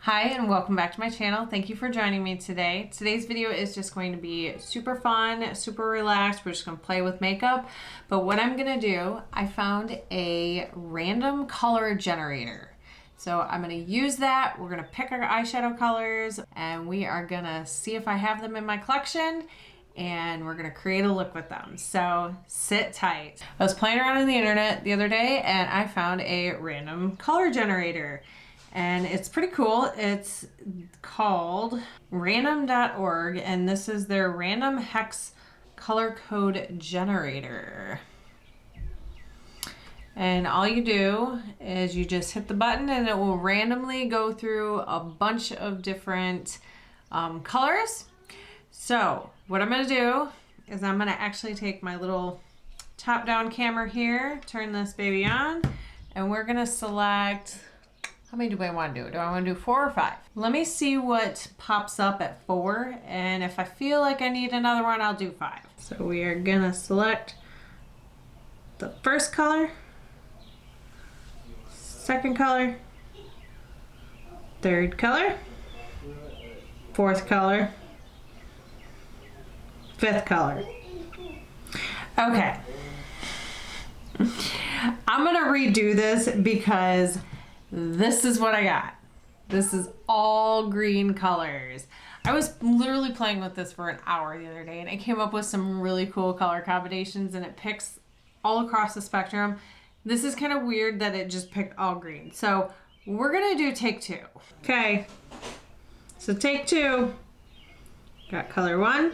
Hi and welcome back to my channel. Thank you for joining me today. Today's video is just going to be super fun, super relaxed. We're just going to play with makeup. But what I'm going to do, I found a random color generator. So I'm going to use that. We're going to pick our eyeshadow colors and we are going to see if I have them in my collection and we're going to create a look with them. So sit tight. I was playing around on the internet the other day and I found a random color generator. And it's pretty cool. It's called random.org and this is their random hex color code generator. And all you do is you just hit the button and it will randomly go through a bunch of different colors. So what I'm gonna do is I'm gonna actually take my little top-down camera here, turn this baby on, and we're gonna select, how many do I want to do? Do I want to do 4 or 5? Let me see what pops up at 4, and if I feel like I need another one, I'll do 5. So we are gonna select the first color, second color, third color, fourth color, fifth color. Okay. I'm gonna redo this because this is what I got. This is all green colors. I was literally playing with this for an hour the other day and I came up with some really cool color combinations and it picks all across the spectrum. This is kind of weird that it just picked all green. So we're gonna do take 2. Okay, so take 2. Got color 1,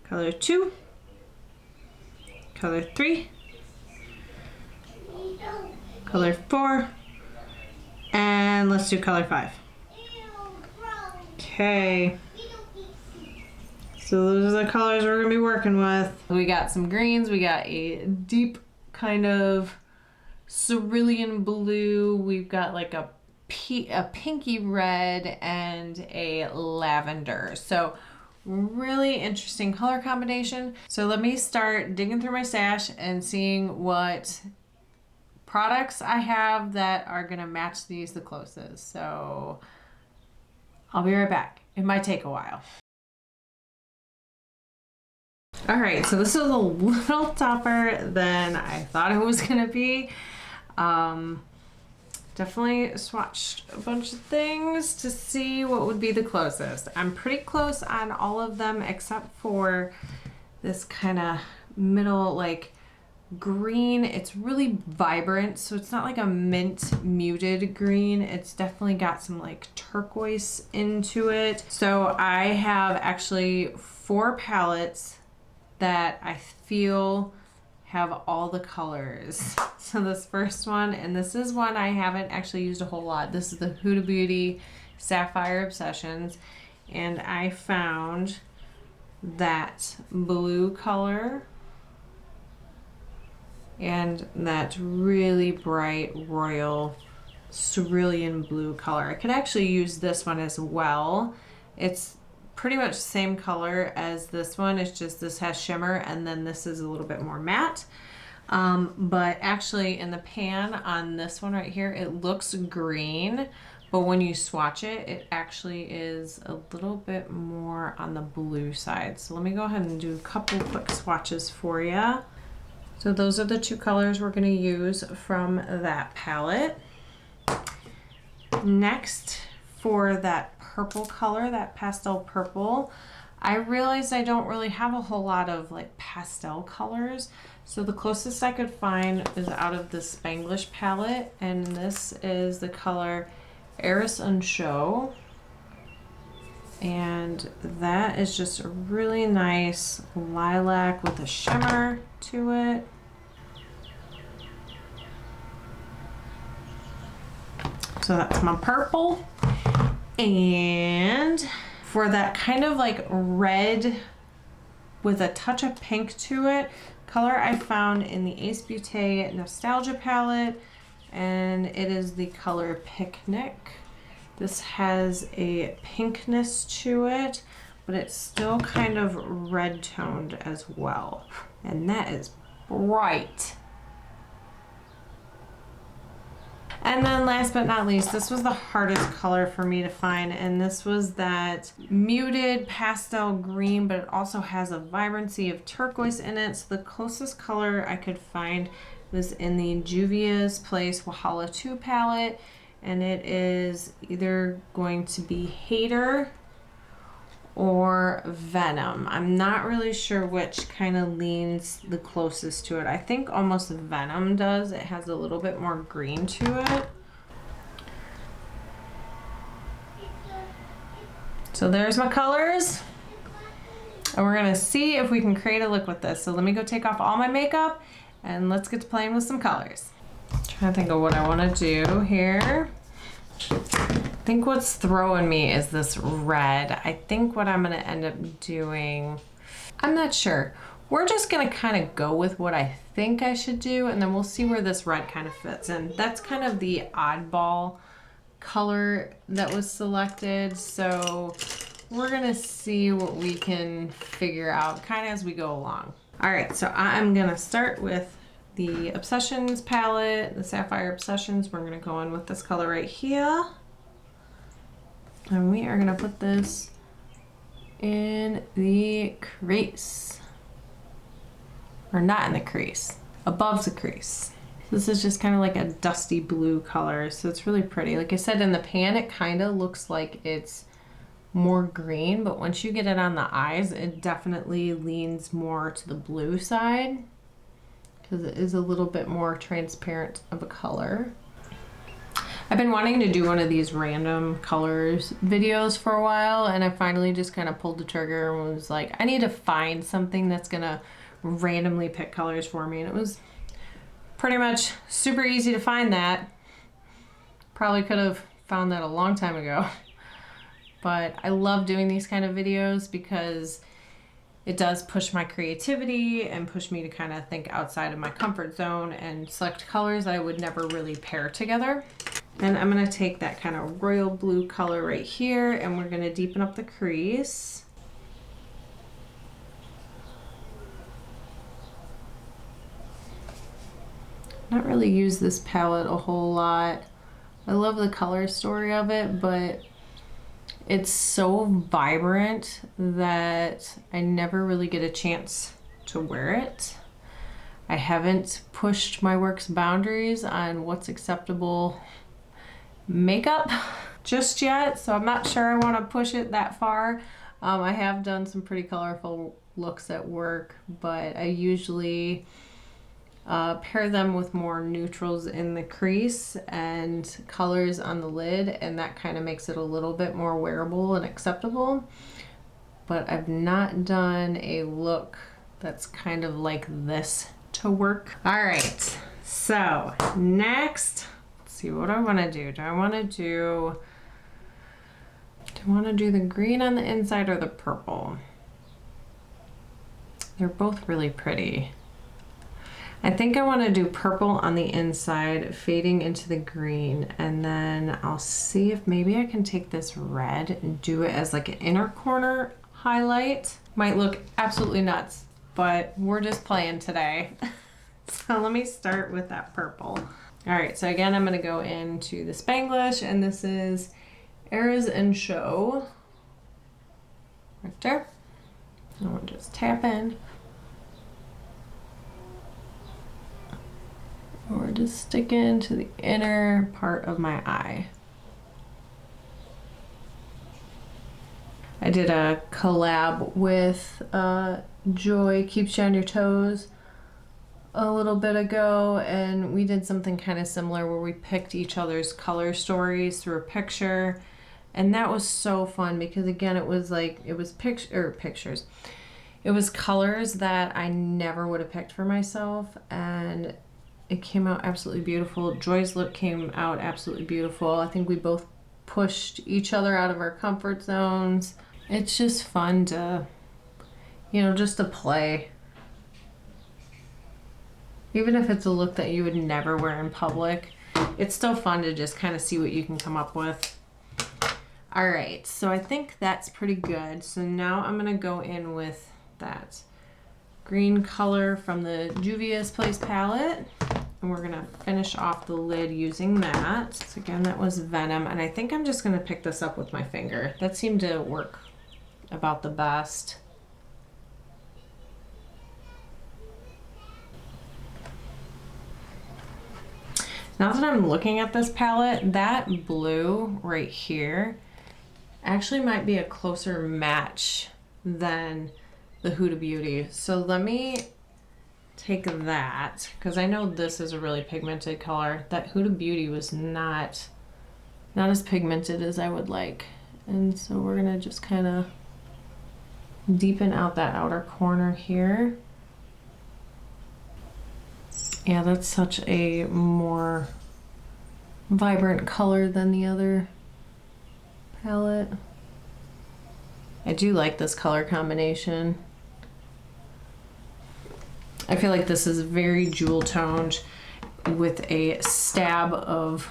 color 2, color 3, color 4, and let's do color 5. Okay, so those are the colors we're gonna be working with. We got some greens, we got a deep kind of cerulean blue, we've got like a pinky red, and a lavender. So really interesting color combination. So let me start digging through my stash and seeing what products I have that are gonna match these the closest. So I'll be right back. It might take a while. All right, so this is a little tougher than I thought it was gonna be. Definitely swatched a bunch of things to see what would be the closest. I'm pretty close on all of them except for this kind of middle like green. It's really vibrant, so it's not like a mint muted green. It's definitely got some like turquoise into it. So I have actually 4 palettes that I feel have all the colors. So this first one, and this is one I haven't actually used a whole lot. This is the Huda Beauty Sapphire Obsessions, and I found that blue color and that really bright royal cerulean blue color. I could actually use this one as well. It's pretty much the same color as this one. It's just this has shimmer and then this is a little bit more matte. But actually in the pan on this one right here, it looks green, but when you swatch it, it actually is a little bit more on the blue side. So let me go ahead and do a couple quick swatches for you. So those are the 2 colors we're gonna use from that palette. Next, for that purple color, that pastel purple, I realized I don't really have a whole lot of like pastel colors. So the closest I could find is out of the Spanglish palette, and this is the color Eris and Show. And that is just a really nice lilac with a shimmer to it. So that's my purple. And for that kind of like red with a touch of pink to it, color I found in the Beaute Nostalgia palette, and it is the color Picnic. This has a pinkness to it, but it's still kind of red toned as well. And that is bright. And then last but not least, this was the hardest color for me to find, and this was that muted pastel green, but it also has a vibrancy of turquoise in it. So the closest color I could find was in the Juvia's Place Wahalla 2 palette, and it is either going to be Hater or Venom. I'm not really sure which kind of leans the closest to it. I think almost Venom does. It has a little bit more green to it. So there's my colors. And we're gonna see if we can create a look with this. So let me go take off all my makeup and let's get to playing with some colors. Trying to think of what I wanna do here. I think what's throwing me is this red. I think what I'm gonna end up doing, I'm not sure. We're just gonna kind of go with what I think I should do, and then we'll see where this red kind of fits in. That's kind of the oddball color that was selected. So we're gonna see what we can figure out kind of as we go along. All right, so I'm gonna start with the Obsessions palette, the Sapphire Obsessions. We're gonna go in with this color right here. And we are gonna put this in the crease. Or not in the crease, above the crease. This is just kind of like a dusty blue color, so it's really pretty. Like I said, in the pan, it kind of looks like it's more green, but once you get it on the eyes, it definitely leans more to the blue side because it is a little bit more transparent of a color. I've been wanting to do one of these random colors videos for a while, and I finally just kind of pulled the trigger and was like, I need to find something that's gonna randomly pick colors for me, and it was pretty much super easy to find that. Probably could have found that a long time ago. But I love doing these kind of videos because it does push my creativity and push me to kind of think outside of my comfort zone and select colors I would never really pair together. And I'm gonna take that kind of royal blue color right here, and we're gonna deepen up the crease. Not really use this palette a whole lot. I love the color story of it, but it's so vibrant that I never really get a chance to wear it. I haven't pushed my work's boundaries on what's acceptable makeup just yet, so I'm not sure I want to push it that far. I have done some pretty colorful looks at work, but I usually pair them with more neutrals in the crease and colors on the lid, and that kind of makes it a little bit more wearable and acceptable. But I've not done a look that's kind of like this to work. All right, so next, let's see what I want to do. Do I want to do the green on the inside or the purple? They're both really pretty. I think I want to do purple on the inside, fading into the green, and then I'll see if maybe I can take this red and do it as like an inner corner highlight. Might look absolutely nuts, but we're just playing today. So let me start with that purple. All right, so again, I'm gonna go into the Spanglish, and this is Eras and Show. Right there. And we'll just tap in. Or just stick into the inner part of my eye. I did a collab with Joy Keeps You on Your Toes a little bit ago, and we did something kind of similar where we picked each other's color stories through a picture, and that was so fun because again, it was like, it was pictures. It was colors that I never would have picked for myself, and it came out absolutely beautiful. Joy's look came out absolutely beautiful. I think we both pushed each other out of our comfort zones. It's just fun to, you know, just to play. Even if it's a look that you would never wear in public, it's still fun to just kind of see what you can come up with. All right, so I think that's pretty good. So now I'm gonna go in with that green color from the Juvia's Place palette. and we're gonna finish off the lid using that. So again, that was Venom, and I think I'm just gonna pick this up with my finger. That seemed to work about the best. Now that I'm looking at this palette, that blue right here actually might be a closer match than the Huda Beauty. So let me take that, because I know this is a really pigmented color. That Huda Beauty was not as pigmented as I would like. And so we're gonna just kind of deepen out that outer corner here. Yeah, that's such a more vibrant color than the other palette. I do like this color combination. I feel like this is very jewel toned with a stab of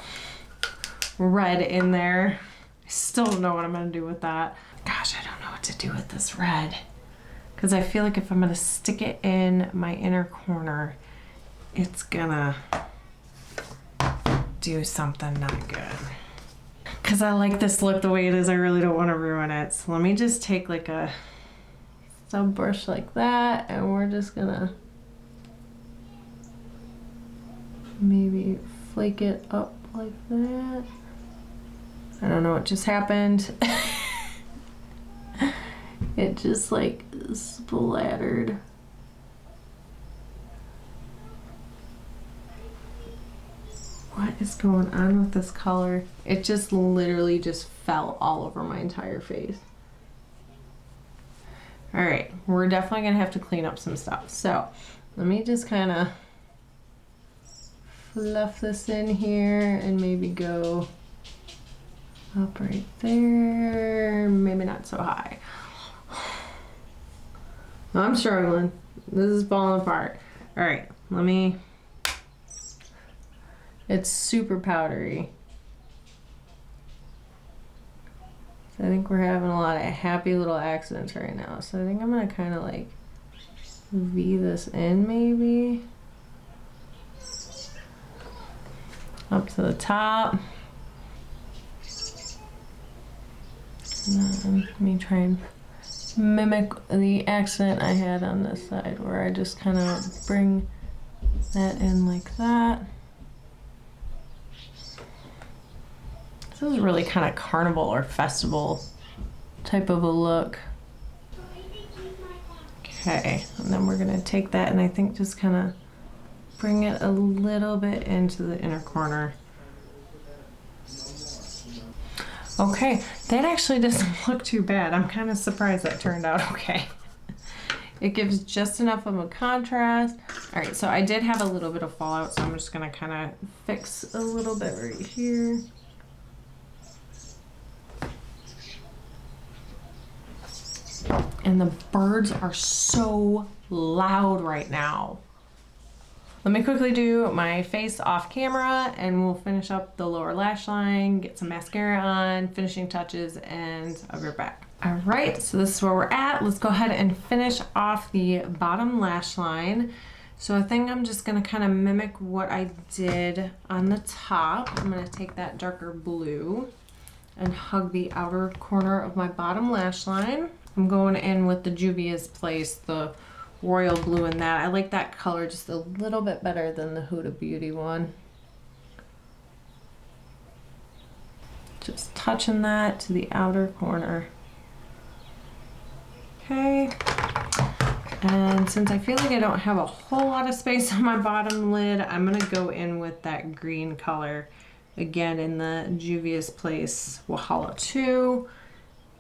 red in there. I still don't know what I'm gonna do with that. Gosh, I don't know what to do with this red, because I feel like if I'm gonna stick it in my inner corner, it's gonna do something not good. Because I like this look the way it is, I really don't want to ruin it. So let me just take like a sub brush like that, and we're just gonna maybe flake it up like that. I don't know what just happened. It just like splattered. What is going on with this color? It just literally just fell all over my entire face. All right, we're definitely gonna have to clean up some stuff. So let me just kind of fluff this in here and maybe go up right there. Maybe not so high. I'm struggling. This is falling apart. All right, let me. It's super powdery. So I think we're having a lot of happy little accidents right now. So I think I'm gonna kind of like V this in maybe. Up to the top. And then let me try and mimic the accent I had on this side, where I just kind of bring that in like that. This is really kind of carnival or festival type of a look. Okay, and then we're gonna take that and I think just kind of bring it a little bit into the inner corner. Okay, that actually doesn't look too bad. I'm kind of surprised that turned out okay. It gives just enough of a contrast. All right, so I did have a little bit of fallout, so I'm just gonna kind of fix a little bit right here. And the birds are so loud right now. Let me quickly do my face off camera and we'll finish up the lower lash line, get some mascara on, finishing touches, and I'll be right back. All right, so this is where we're at. Let's go ahead and finish off the bottom lash line. So I think I'm just gonna kind of mimic what I did on the top. I'm gonna take that darker blue and hug the outer corner of my bottom lash line. I'm going in with the Juvia's Place, the royal blue in that. I like that color just a little bit better than the Huda Beauty one. Just touching that to the outer corner. Okay. And since I feel like I don't have a whole lot of space on my bottom lid, I'm gonna go in with that green color again in the Juvia's Place Wahalla 2.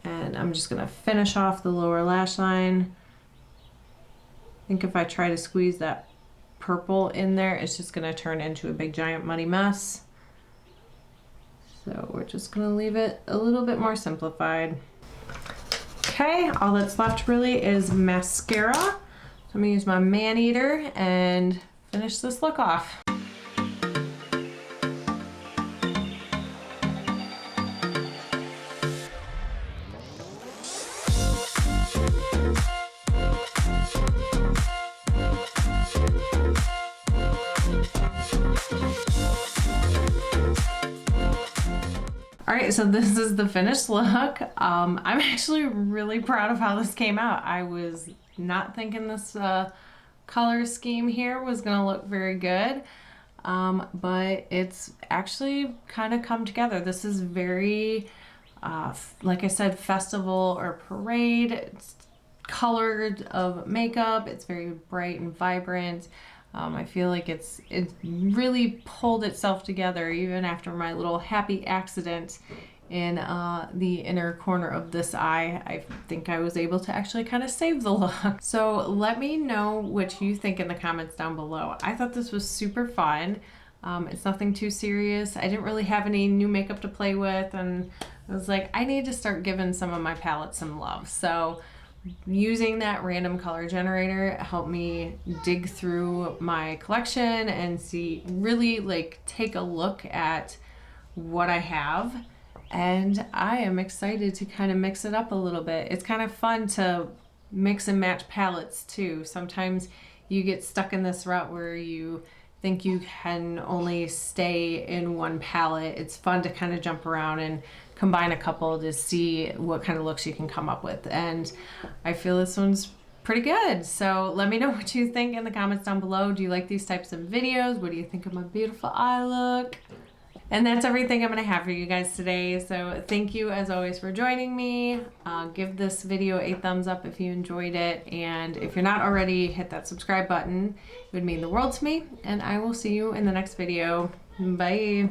And I'm just gonna finish off the lower lash line. I think if I try to squeeze that purple in there, it's just gonna turn into a big giant muddy mess. So we're just gonna leave it a little bit more simplified. Okay, all that's left really is mascara. So I'm gonna use my Maneater and finish this look off. so this is the finished look. I'm actually really proud of how this came out. I was not thinking this color scheme here was gonna look very good, but it's actually kind of come together. This is very, like I said, festival or parade. It's colored of makeup. It's very bright and vibrant. I feel like it really pulled itself together even after my little happy accident in the inner corner of this eye. I think I was able to actually kind of save the look. So let me know what you think in the comments down below. I thought this was super fun. It's nothing too serious. I didn't really have any new makeup to play with, and I was like, I need to start giving some of my palettes some love. So using that random color generator helped me dig through my collection and see, really like take a look at what I have. And I am excited to kind of mix it up a little bit. It's kind of fun to mix and match palettes too. Sometimes you get stuck in this rut where you think you can only stay in one palette. It's fun to kind of jump around and combine a couple to see what kind of looks you can come up with. And I feel this one's pretty good. So let me know what you think in the comments down below. Do you like these types of videos? What do you think of my beautiful eye look? And that's everything I'm gonna have for you guys today. So thank you as always for joining me. Give this video a thumbs up if you enjoyed it. And if you're not already, hit that subscribe button. It would mean the world to me. And I will see you in the next video. Bye.